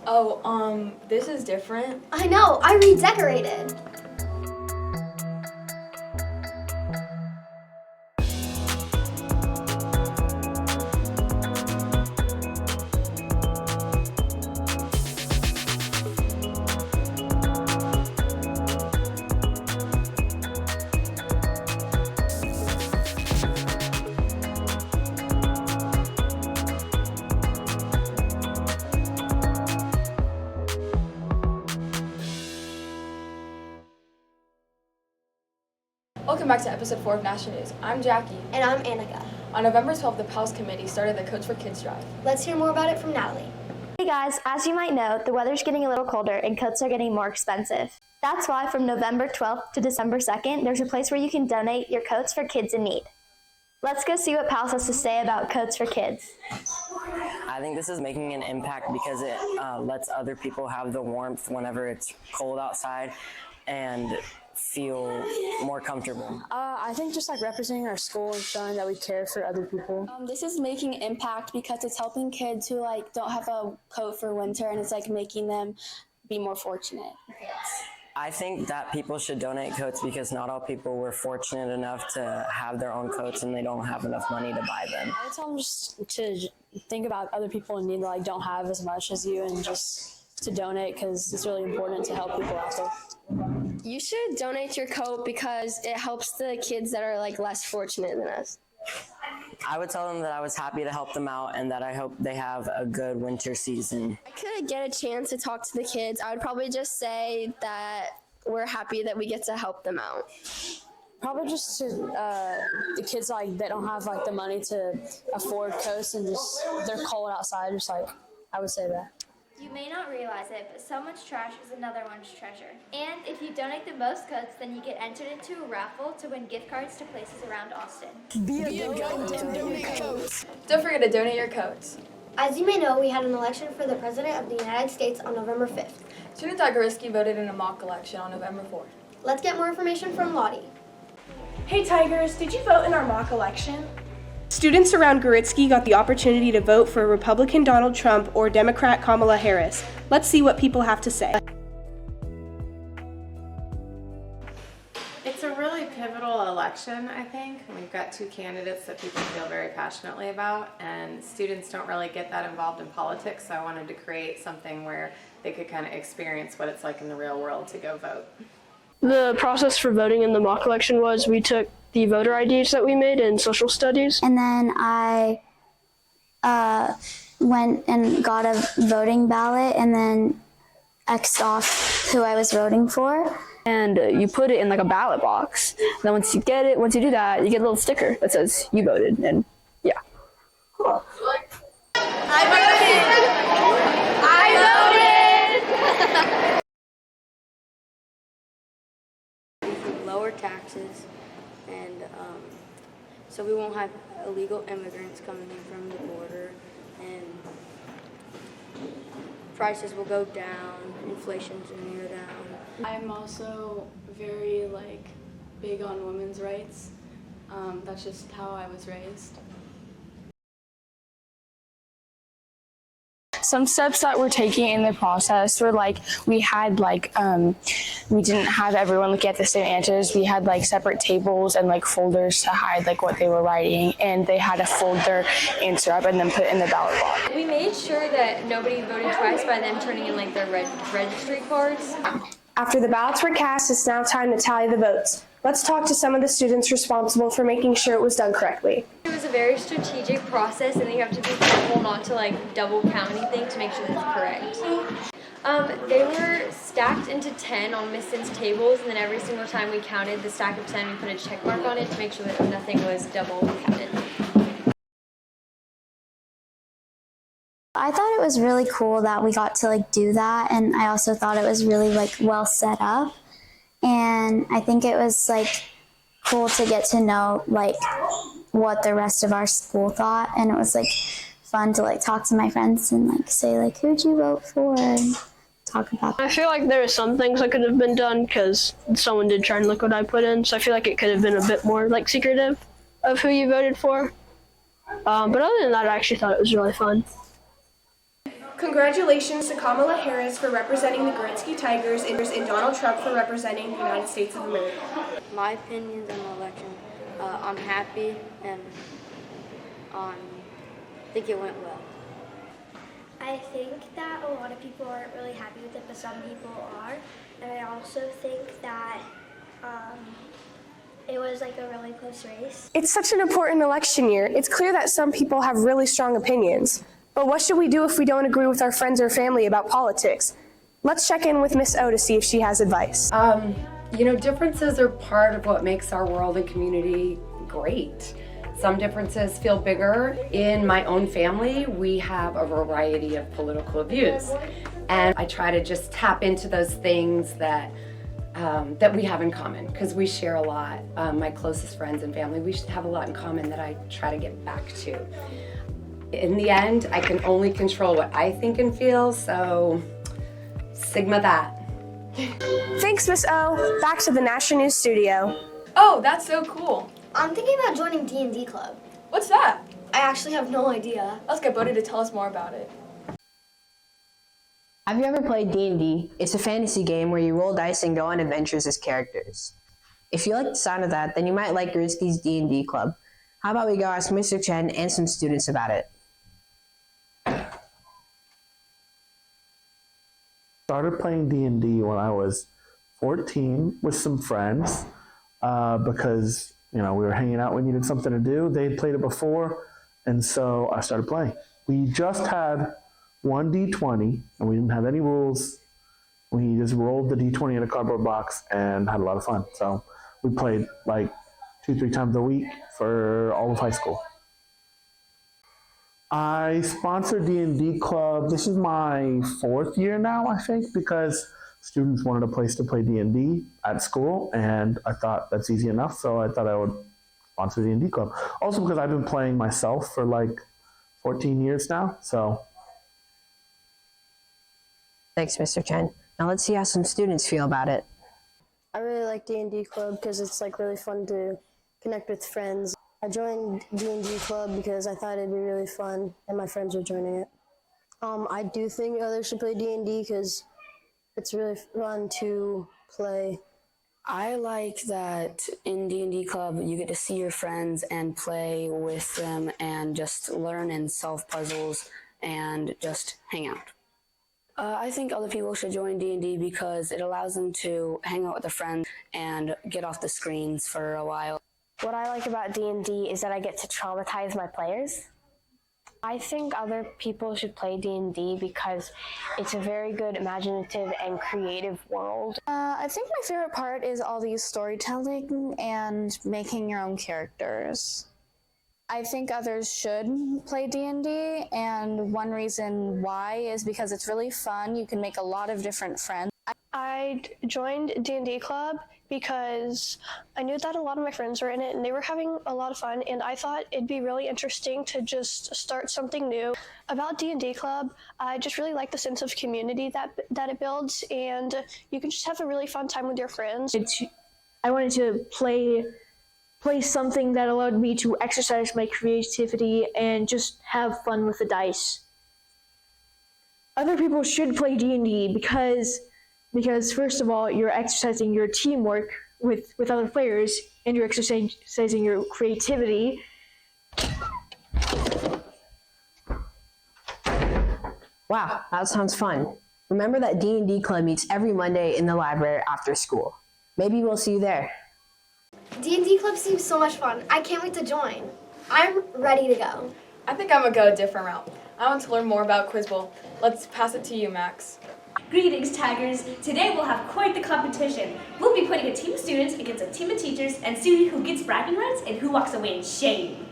Oh, this is different. I know, I redecorated. Welcome back to episode 4 of Gnasher News. I'm Jackie. And I'm Annika. On November 12th, the Pals Committee started the Coats for Kids drive. Let's hear more about it from Natalie. Hey guys, as you might know, the weather's getting a little colder and coats are getting more expensive. That's why from November 12th to December 2nd, there's a place where you can donate your coats for kids in need. Let's go see what Pals has to say about Coats for Kids. I think this is making an impact because it lets other people have the warmth whenever it's cold outside and feel more comfortable. I think just like representing our school and showing that we care for other people. This is making an impact because it's helping kids who like don't have a coat for winter, and it's like making them be more fortunate. I think that people should donate coats because not all people were fortunate enough to have their own coats and they don't have enough money to buy them. I would tell them just to think about other people in need that like don't have as much as you, and just to donate because it's really important to help people out there. You should donate your coat because it helps the kids that are like less fortunate than us. I would tell them that I was happy to help them out and that I hope they have a good winter season. I could get a chance to talk to the kids. I would probably just say that we're happy that we get to help them out. Probably just to the kids like that don't have like the money to afford coats and just they're cold outside. Just like I would say that. You may not realize it, but so much trash is another one's treasure. And if you donate the most coats, then you get entered into a raffle to win gift cards to places around Austin. Be a goat and donate coats. Don't forget to donate your coats. As you may know, we had an election for the President of the United States on November 5th. Students at Goriski voted in a mock election on November 4th. Let's get more information from Lottie. Hey Tigers, did you vote in our mock election? Students around Goritzky got the opportunity to vote for Republican Donald Trump or Democrat Kamala Harris. Let's see what people have to say. It's a really pivotal election, I think. We've got two candidates that people feel very passionately about, and students don't really get that involved in politics, so I wanted to create something where they could kind of experience what it's like in the real world to go vote. The process for voting in the mock election was we took the voter IDs that we made in social studies. And then I went and got a voting ballot and then X'd off who I was voting for. And you put it in like a ballot box. And then once you do that, you get a little sticker that says you voted. And yeah. Cool. I voted! Lower taxes, and so we won't have illegal immigrants coming in from the border, and prices will go down, inflation's near down. I'm also very big on women's rights. That's just how I was raised. Some steps that we're taking in the process were we didn't have everyone look at the same answers. We had separate tables and folders to hide what they were writing, and they had to fold their answer up and then put it in the ballot box. We made sure that nobody voted twice by them turning in their registry cards. After the ballots were cast, it's now time to tally the votes. Let's talk to some of the students responsible for making sure it was done correctly. It was a very strategic process, and you have to be careful not to double count anything to make sure that's correct. They were stacked into 10 on Miss Sin's tables, and then every single time we counted the stack of 10, we put a check mark on it to make sure that nothing was double counted. I thought it was really cool that we got to do that, and I also thought it was really well set up. And I think it was cool to get to know what the rest of our school thought, and it was fun to talk to my friends and say who'd you vote for and talk about that. I feel there were some things that could have been done because someone did try and look what I put in, so I feel it could have been a bit more secretive of who you voted for. But other than that, I actually thought it was really fun. Congratulations to Kamala Harris for representing the Gretzky Tigers and Donald Trump for representing the United States of America. My opinions on the election, I'm happy and I think it went well. I think that a lot of people aren't really happy with it, but some people are. And I also think that it was like a really close race. It's such an important election year. It's clear that some people have really strong opinions. But what should we do if we don't agree with our friends or family about politics? Let's check in with Miss O to see if she has advice. You know, differences are part of what makes our world and community great. Some differences feel bigger. In my own family, we have a variety of political views. And I try to just tap into those things that we have in common, because we share a lot. My closest friends and family, we have a lot in common that I try to get back to. In the end, I can only control what I think and feel, so Sigma that. Thanks, Miss O. Back to the Gnasher News studio. Oh, that's so cool. I'm thinking about joining D&D Club. What's that? I actually have no idea. Let's get Bodhi to tell us more about it. Have you ever played D&D? It's a fantasy game where you roll dice and go on adventures as characters. If you like the sound of that, then you might like Gritzky's D&D Club. How about we go ask Mr. Chen and some students about it? Started playing D&D when I was 14 with some friends because, you know, we were hanging out, we needed something to do. They had played it before, and so I started playing. We just had one D20, and we didn't have any rules. We just rolled the D20 in a cardboard box and had a lot of fun. So we played like 2-3 times a week for all of high school. I sponsor D&D Club. This is my 4th year now, I think, because students wanted a place to play D&D at school, and I thought that's easy enough, so I thought I would sponsor D&D Club. Also because I've been playing myself for like 14 years now, so. Thanks, Mr. Chen. Now let's see how some students feel about it. I really like D&D Club because it's like really fun to connect with friends. I joined D&D Club because I thought it'd be really fun, and my friends were joining it. I do think others should play D&D because it's really fun to play. I like that in D&D Club you get to see your friends and play with them and just learn and solve puzzles and just hang out. I think other people should join D&D because it allows them to hang out with their friends and get off the screens for a while. What I like about D&D is that I get to traumatize my players. I think other people should play D&D because it's a very good imaginative and creative world. I think my favorite part is all the storytelling and making your own characters. I think others should play D&D, and one reason why is because it's really fun. You can make a lot of different friends. I joined D&D Club because I knew that a lot of my friends were in it and they were having a lot of fun, and I thought it'd be really interesting to just start something new. About D&D Club, I just really like the sense of community that it builds, and you can just have a really fun time with your friends. I wanted to play something that allowed me to exercise my creativity and just have fun with the dice. Other people should play D&D because first of all, you're exercising your teamwork with other players, and you're exercising your creativity. Wow, that sounds fun. Remember that D&D Club meets every Monday in the library after school. Maybe we'll see you there. D&D Club seems so much fun. I can't wait to join. I'm ready to go. I think I'm gonna go a different route. I want to learn more about Quiz Bowl. Let's pass it to you, Max. Greetings, Tigers. Today we'll have quite the competition. We'll be putting a team of students against a team of teachers and see who gets bragging rights and who walks away in shame.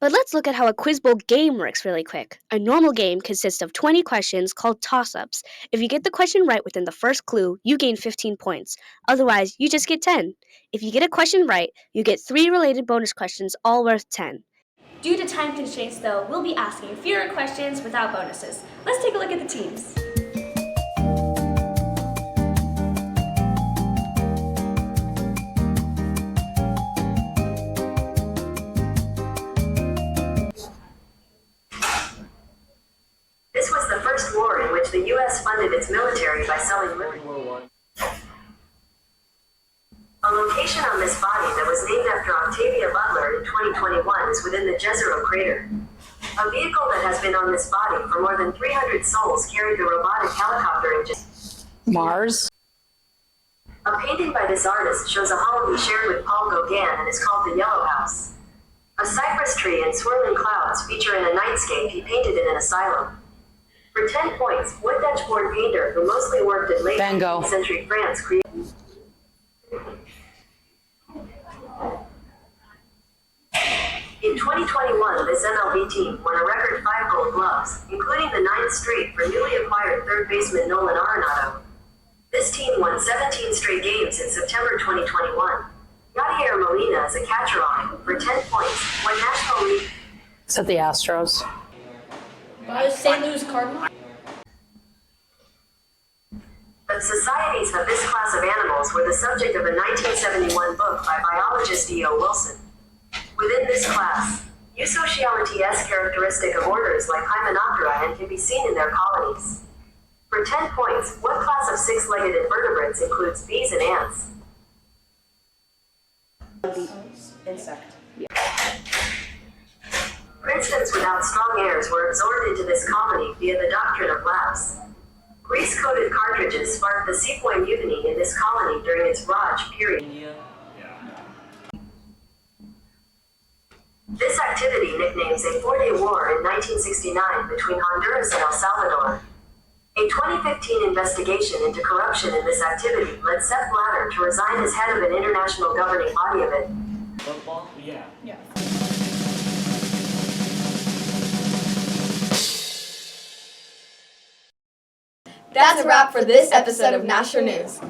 But let's look at how a Quiz Bowl game works really quick. A normal game consists of 20 questions called toss-ups. If you get the question right within the first clue, you gain 15 points. Otherwise, you just get 10. If you get a question right, you get 3 related bonus questions, all worth 10. Due to time constraints, though, we'll be asking fewer questions without bonuses. Let's take a look at the teams. This was the first first war in which the U.S. funded its military by selling liberty. A location on this body that was named after Octavia Butler in 2021 is within the Jezero crater. A vehicle that has been on this body for more than 300 souls carried the robotic helicopter engine. Mars. A painting by this artist shows a home he shared with Paul Gauguin and is called the Yellow House. A cypress tree and swirling clouds feature in a nightscape he painted in an asylum. For 10 points, what Dutch-born painter who mostly worked in late 19th century France created? In 2021, this MLB team won a record 5 Gold Gloves, including the 9th straight for newly acquired third baseman Nolan Arenado. This team won 17 straight games in September 2021. Yadier Molina is a catcher on it. For 10 points, what National League? Is that the Astros? The St. Louis Cardinals. The societies of this class of animals were the subject of a 1971 book by biologist E.O. Wilson. Within this class, Eusociality is characteristic of orders like Hymenoptera and can be seen in their colonies. For 10 points, what class of six-legged invertebrates includes bees and ants? Insect. Princetons without strong heirs were absorbed into this colony via the doctrine of lapse. Grease-coated cartridges sparked the sepoy mutiny in this colony during its Raj period. This activity nicknames a 4-day war in 1969 between Honduras and El Salvador. A 2015 investigation into corruption in this activity led Sepp Blatter to resign as head of an international governing body of it. Football? Yeah. That's a wrap for this episode of Gnasher News.